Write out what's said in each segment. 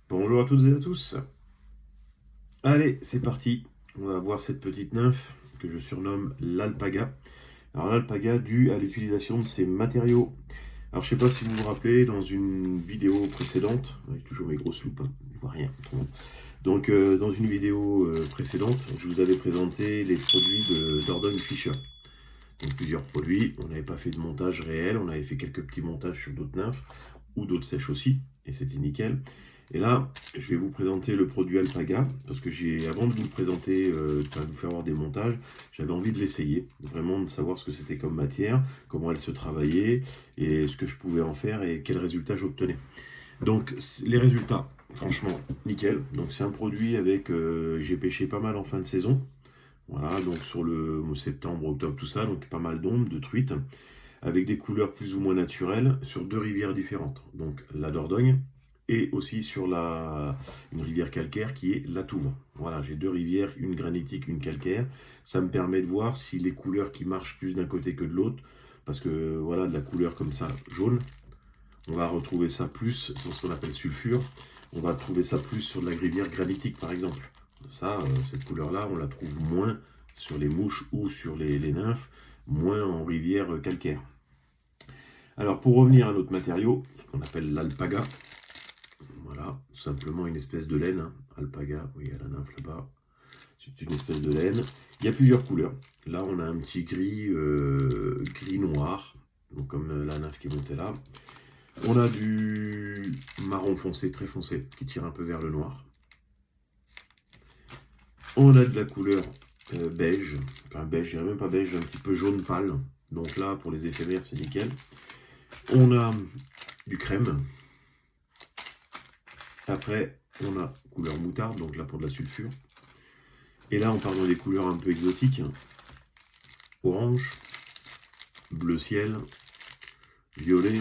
Bonjour à toutes et à tous. Allez, c'est parti. On va voir cette petite nymphe que je surnomme l'alpaga. Alors l'alpaga due à l'utilisation de ces matériaux. Alors je sais pas si vous vous rappelez, dans une vidéo précédente, avec toujours mes grosses loupes, hein, je vois rien. Donc dans une vidéo précédente, je vous avais présenté les produits de Dordogne Fischer. Donc plusieurs produits, on n'avait pas fait de montage réel, on avait fait quelques petits montages sur d'autres nymphes, ou d'autres sèches aussi, et c'était nickel. Et là, je vais vous présenter le produit Alpaga, parce que avant de vous le présenter, de vous faire voir des montages, j'avais envie de l'essayer, vraiment de savoir ce que c'était comme matière, comment elle se travaillait, et ce que je pouvais en faire, et quels résultats j'obtenais. Donc les résultats, franchement, nickel. Donc c'est un produit avec, j'ai pêché pas mal en fin de saison, voilà, donc sur le septembre, octobre, tout ça, donc pas mal d'ombres, de truites, avec des couleurs plus ou moins naturelles sur deux rivières différentes. Donc la Dordogne et aussi sur une rivière calcaire qui est la Touvre. Voilà, j'ai deux rivières, une granitique, une calcaire. Ça me permet de voir si les couleurs qui marchent plus d'un côté que de l'autre, parce que voilà, de la couleur comme ça, jaune, on va retrouver ça plus sur ce qu'on appelle sulfure. On va trouver ça plus sur de la rivière granitique, par exemple. Ça, cette couleur-là, on la trouve moins sur les mouches ou sur les nymphes, moins en rivière calcaire. Alors, pour revenir à notre matériau, qu'on appelle l'alpaga, voilà, tout simplement une espèce de laine, hein. Alpaga, oui, il y a la nymphe là-bas, c'est une espèce de laine. Il y a plusieurs couleurs. Là, on a un petit gris, gris noir, donc comme la nymphe qui est montée là. On a du marron foncé, très foncé, qui tire un peu vers le noir. On a de la couleur beige, enfin beige, je dirais même pas beige, un petit peu jaune pâle. Donc là, pour les éphémères, c'est nickel. On a du crème. Après, on a couleur moutarde, donc là pour de la sulfure. Et là, on part dans des couleurs un peu exotiques. Orange, bleu ciel, violet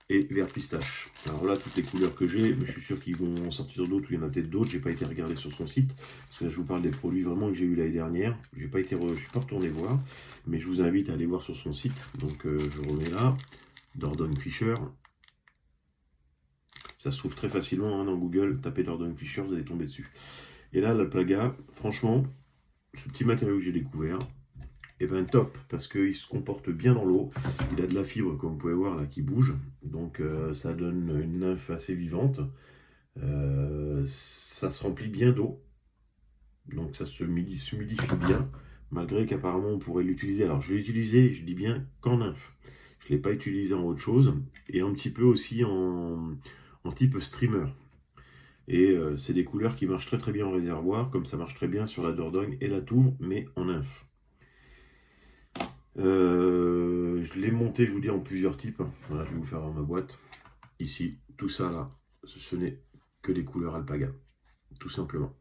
et vert pistache. Alors là, toutes les couleurs que j'ai, mais je suis sûr qu'ils vont en sortir d'autres, ou il y en a peut-être d'autres. J'ai pas été regarder sur son site, parce que là, je vous parle des produits vraiment que j'ai eu l'année dernière. Je suis pas retourné voir, mais je vous invite à aller voir sur son site. Donc je remets là, Dordogne Fischer. Ça se trouve très facilement hein, dans Google. Tapez Dordogne Fischer, vous allez tomber dessus. Et là, l'alpaga, franchement, ce petit matériau que j'ai découvert, et ben top, parce qu'il se comporte bien dans l'eau. Il a de la fibre, comme vous pouvez voir là, qui bouge. Donc ça donne une nymphe assez vivante. Ça se remplit bien d'eau. Donc ça se humidifie bien. Malgré qu'apparemment on pourrait l'utiliser. Alors je l'ai utilisé, je dis bien qu'en nymphe. Je ne l'ai pas utilisé en autre chose. Et un petit peu aussi en type streamer. Et c'est des couleurs qui marchent très très bien en réservoir, comme ça marche très bien sur la Dordogne et la Touvre, mais en nymphe. Je l'ai monté, je vous dis, en plusieurs types. Voilà, je vais vous faire ma boîte. Ici, tout ça là, ce n'est que des couleurs alpaga, tout simplement.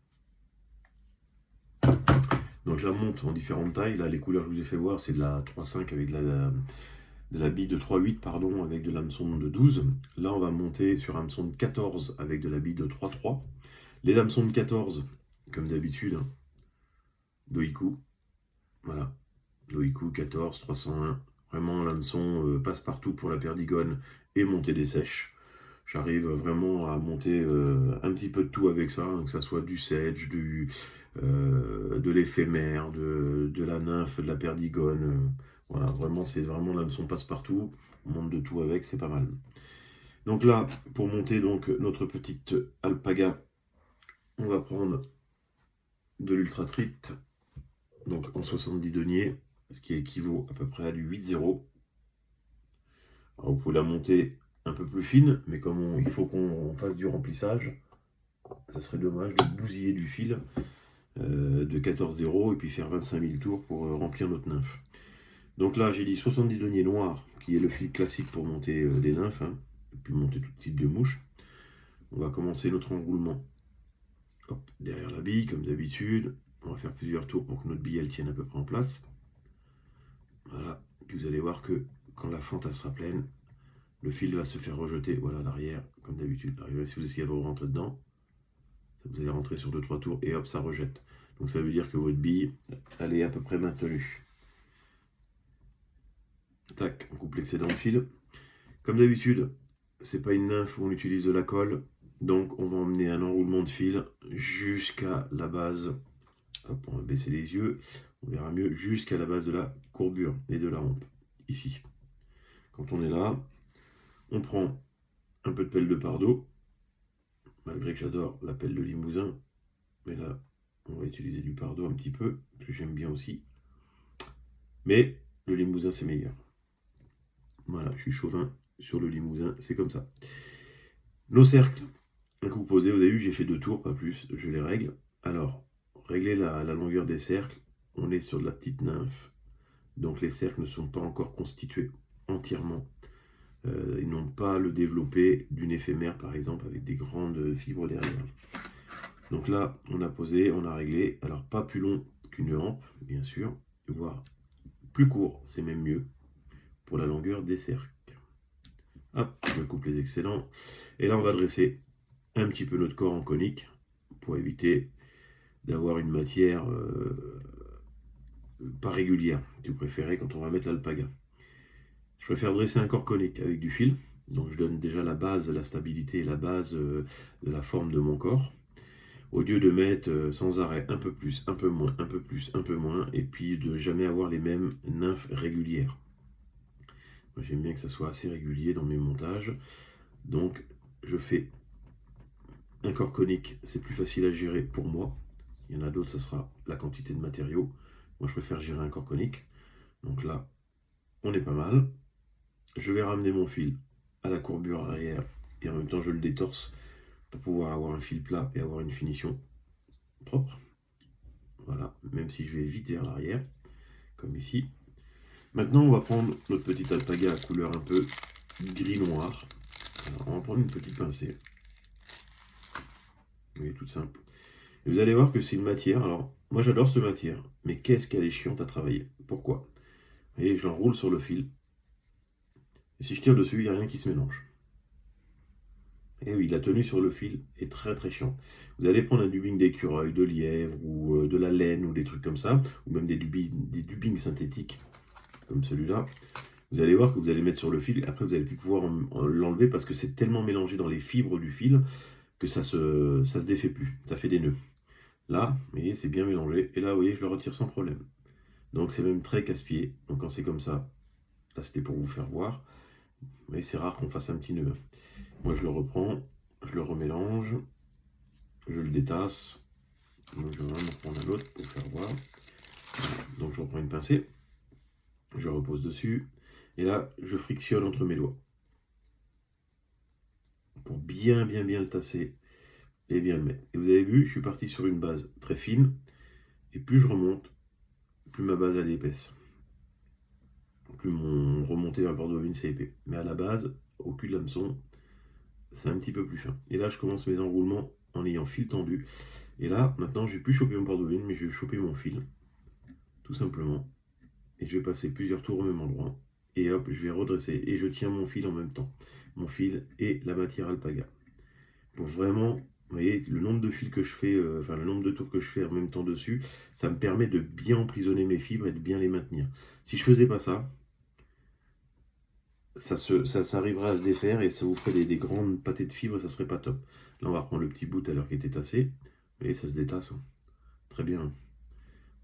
Donc je la monte en différentes tailles. Là, les couleurs que je vous ai fait voir, c'est de la 3,5 avec de la bille de 3,8, pardon, avec de l'hameçon de 12. Là, on va monter sur hameçon de 14 avec de la bille de 3,3. Les hameçons de 14, comme d'habitude, hein, Doiku. Voilà, Doiku 14, 301. Vraiment, l'hameçon passe partout pour la perdigone et monter des sèches. J'arrive vraiment à monter un petit peu de tout avec ça, hein, que ça soit du sedge, de l'éphémère, de la nymphe, de la perdigone. Voilà, vraiment, c'est vraiment l'hameçon passe-partout. On monte de tout avec, c'est pas mal. Donc là, pour monter donc notre petite alpaga, on va prendre de l'ultratrite, donc en 70 deniers, ce qui équivaut à peu près à du 8,0. Alors vous pouvez la monter un peu plus fine, mais comme il faut qu'on fasse du remplissage, ça serait dommage de bousiller du fil de 14,0 et puis faire 25 000 tours pour remplir notre nymphe. Donc là, j'ai dit 70 deniers noirs, qui est le fil classique pour monter des nymphes, hein, et puis monter tout type de mouche. On va commencer notre enroulement. Hop, derrière la bille, comme d'habitude. On va faire plusieurs tours pour que notre bille elle tienne à peu près en place. Voilà. Puis vous allez voir que quand la fente elle sera pleine, le fil va se faire rejeter, voilà, à l'arrière, comme d'habitude. Si vous essayez de rentrer dedans, vous allez rentrer sur 2-3 tours et hop, ça rejette. Donc ça veut dire que votre bille, elle est à peu près maintenue. Tac, on coupe l'excédent de fil. Comme d'habitude, c'est pas une nymphe où on utilise de la colle. Donc on va emmener un enroulement de fil jusqu'à la base. Hop, on va baisser les yeux, on verra mieux, jusqu'à la base de la courbure et de la rampe, ici. Quand on est là, on prend un peu de pelle de Pardo, malgré que j'adore la pelle de Limousin, mais là, on va utiliser du Pardo un petit peu, que j'aime bien aussi. Mais le Limousin, c'est meilleur. Voilà, je suis chauvin sur le Limousin, c'est comme ça. Nos cercles, un coup posé, vous avez vu, j'ai fait 2 tours, pas plus, je les règle. Alors, régler la longueur des cercles, on est sur de la petite nymphe, donc les cercles ne sont pas encore constitués entièrement. Ils n'ont pas le développé d'une éphémère, par exemple, avec des grandes fibres derrière. Donc là, on a posé, on a réglé. Alors, pas plus long qu'une hampe, bien sûr, voire plus court, c'est même mieux, pour la longueur des cercles. Hop, je coupe les excellents. Et là, on va dresser un petit peu notre corps en conique, pour éviter d'avoir une matière pas régulière, si vous préférez, quand on va mettre l'alpaga. Je préfère dresser un corps conique avec du fil. Donc je donne déjà la base, la stabilité et la base de la forme de mon corps. Au lieu de mettre sans arrêt un peu plus, un peu moins, un peu plus, un peu moins, et puis de jamais avoir les mêmes nymphes régulières. Moi j'aime bien que ça soit assez régulier dans mes montages. Donc je fais un corps conique, c'est plus facile à gérer pour moi. Il y en a d'autres, ça sera la quantité de matériaux. Moi je préfère gérer un corps conique. Donc là, on est pas mal. Je vais ramener mon fil à la courbure arrière et en même temps je le détorse pour pouvoir avoir un fil plat et avoir une finition propre. Voilà, même si je vais vite vers l'arrière, comme ici. Maintenant, on va prendre notre petite alpaga à couleur un peu gris-noir. Alors, on va prendre une petite pincée. Oui, toute simple. Et vous allez voir que c'est une matière. Alors, moi j'adore cette matière, mais qu'est-ce qu'elle est chiante à travailler. Pourquoi? Vous voyez, je l'enroule sur le fil. Et si je tire dessus, il n'y a rien qui se mélange. Et oui, la tenue sur le fil est très très chiante. Vous allez prendre un dubbing d'écureuil, de lièvre, ou de la laine, ou des trucs comme ça, ou même des dubbings synthétiques, comme celui-là. Vous allez voir que vous allez mettre sur le fil, et après vous allez plus pouvoir l'enlever parce que c'est tellement mélangé dans les fibres du fil que ça se défait plus, ça fait des nœuds. Là, vous voyez, c'est bien mélangé, et là, vous voyez, je le retire sans problème. Donc c'est même très casse-pied, donc quand c'est comme ça, là c'était pour vous faire voir, mais c'est rare qu'on fasse un petit nœud. Moi je le reprends, je le remélange, je le détasse. Donc je vais vraiment prendre un autre pour faire voir. Donc je reprends une pincée, je repose dessus, et là je frictionne entre mes doigts pour bien le tasser et bien le mettre. Et vous avez vu, je suis parti sur une base très fine, et plus je remonte, plus ma base elle est épaisse. Plus mon remonté vers le bord de bobine c'est épais. Mais à la base, au cul de l'hameçon, c'est un petit peu plus fin. Et là je commence mes enroulements en ayant fil tendu. Et là, maintenant, je vais plus choper mon bord-de-bobine, mais je vais choper mon fil, tout simplement. Et je vais passer plusieurs tours au même endroit. Et hop, je vais redresser. Et je tiens mon fil en même temps. Mon fil et la matière alpaga. Pour vraiment, vous voyez, le nombre de fils que je fais, enfin le nombre de tours que je fais en même temps dessus, ça me permet de bien emprisonner mes fibres et de bien les maintenir. Si je faisais pas ça, ça arriverait à se défaire et ça vous ferait des grandes pâtés de fibres, ça serait pas top. Là, on va reprendre le petit bout tout à l'heure qui était tassé. Vous voyez, ça se détasse. Hein. Très bien.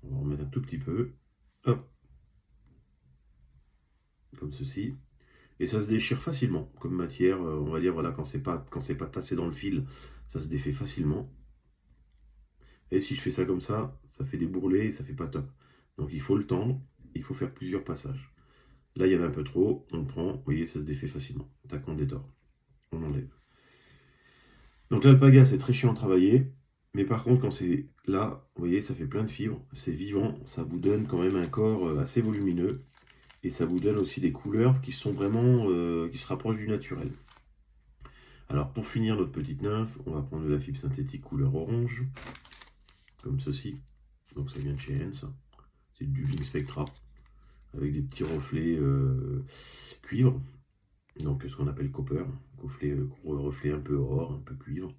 On va en remettre un tout petit peu. Hop. Comme ceci. Et ça se déchire facilement comme matière. On va dire, voilà, quand c'est pas tassé dans le fil, ça se défait facilement. Et si je fais ça comme ça fait des bourrelets et ça fait pas top. Donc il faut le tendre, il faut faire plusieurs passages. Là, il y en a un peu trop, on prend, vous voyez, ça se défait facilement. Tac, on détord. On enlève. Donc l'alpaga, c'est très chiant à travailler. Mais par contre, quand c'est là, vous voyez, ça fait plein de fibres, c'est vivant, ça vous donne quand même un corps assez volumineux. Et ça vous donne aussi des couleurs qui sont vraiment, qui se rapprochent du naturel. Alors pour finir notre petite nymphe, on va prendre de la fibre synthétique couleur orange, comme ceci. Donc ça vient de chez Hens, c'est du Dubbing Spectra, avec des petits reflets cuivre, donc ce qu'on appelle copper, reflet un peu or, un peu cuivre.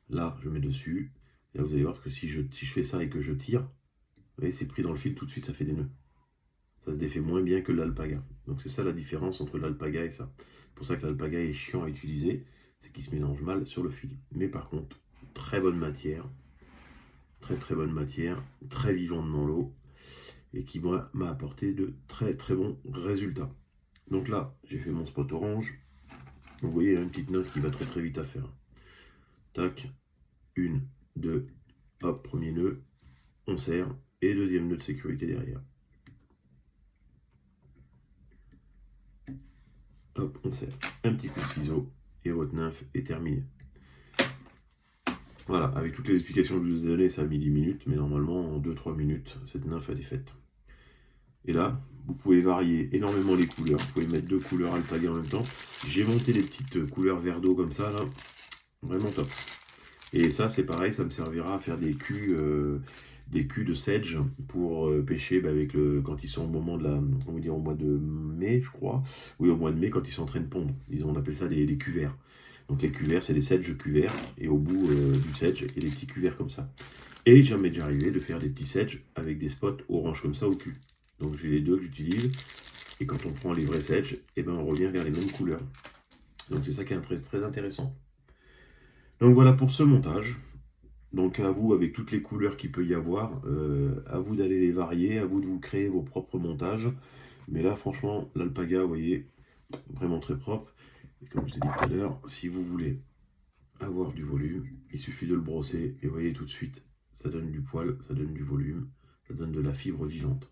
Là je mets dessus, et là vous allez voir que si je fais ça et que je tire, vous voyez c'est pris dans le fil tout de suite, ça fait des nœuds. Ça se défait moins bien que l'alpaga. Donc c'est ça la différence entre l'alpaga et ça. C'est pour ça que l'alpaga est chiant à utiliser. c'est qu'il se mélange mal sur le fil. Mais par contre, très bonne matière, très bonne matière, très vivante dans l'eau, et qui moi m'a apporté de très bons résultats. Donc là, j'ai fait mon spot orange. Vous voyez, une petite neuf qui va très vite à faire. Tac, 1, 2, hop, premier nœud, on serre, et deuxième nœud de sécurité derrière. Hop, on serre. Un petit coup de ciseau, et votre nymphe est terminée. Voilà, avec toutes les explications que je vous ai données, ça a mis 10 minutes, mais normalement, en 2-3 minutes, cette nymphe, elle est faite. Et là, vous pouvez varier énormément les couleurs. Vous pouvez mettre 2 couleurs alpaga en même temps. J'ai monté les petites couleurs vert d'eau comme ça, là. Vraiment top. Et ça, c'est pareil, ça me servira à faire des culs de sedge pour pêcher avec quand ils sont au moment de la, on va dire au mois de mai, je crois. Oui, au mois de mai, quand ils sont en train de pondre. On appelle ça les cuverts. Donc les cuverts, c'est des sedges cuverts. Et au bout du sedge, il y a des petits cuverts comme ça. Et ça m'est déjà arrivé de faire des petits sedges avec des spots orange comme ça au cul. Donc j'ai les deux que j'utilise. Et quand on prend les vrais sedges, eh ben on revient vers les mêmes couleurs. Donc c'est ça qui est très intéressant. Donc voilà pour ce montage. Donc à vous, avec toutes les couleurs qu'il peut y avoir, à vous d'aller les varier, à vous de vous créer vos propres montages. Mais là, franchement, l'alpaga, vous voyez, vraiment très propre. Et comme je l'ai dit tout à l'heure, si vous voulez avoir du volume, il suffit de le brosser. Et vous voyez tout de suite, ça donne du poil, ça donne du volume, ça donne de la fibre vivante.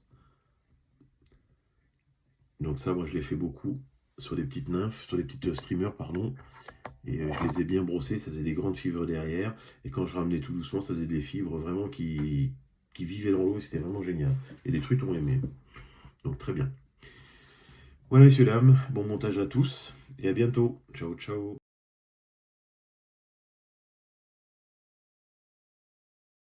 Donc ça, moi, je l'ai fait beaucoup sur les petites nymphes, sur les petites streamers, pardon. Et je les ai bien brossés, ça faisait des grandes fibres derrière. Et quand je ramenais tout doucement, ça faisait des fibres vraiment qui vivaient dans l'eau. C'était vraiment génial. Et les truites ont aimé. Donc très bien. Voilà, messieurs, dames. Bon montage à tous. Et à bientôt. Ciao, ciao.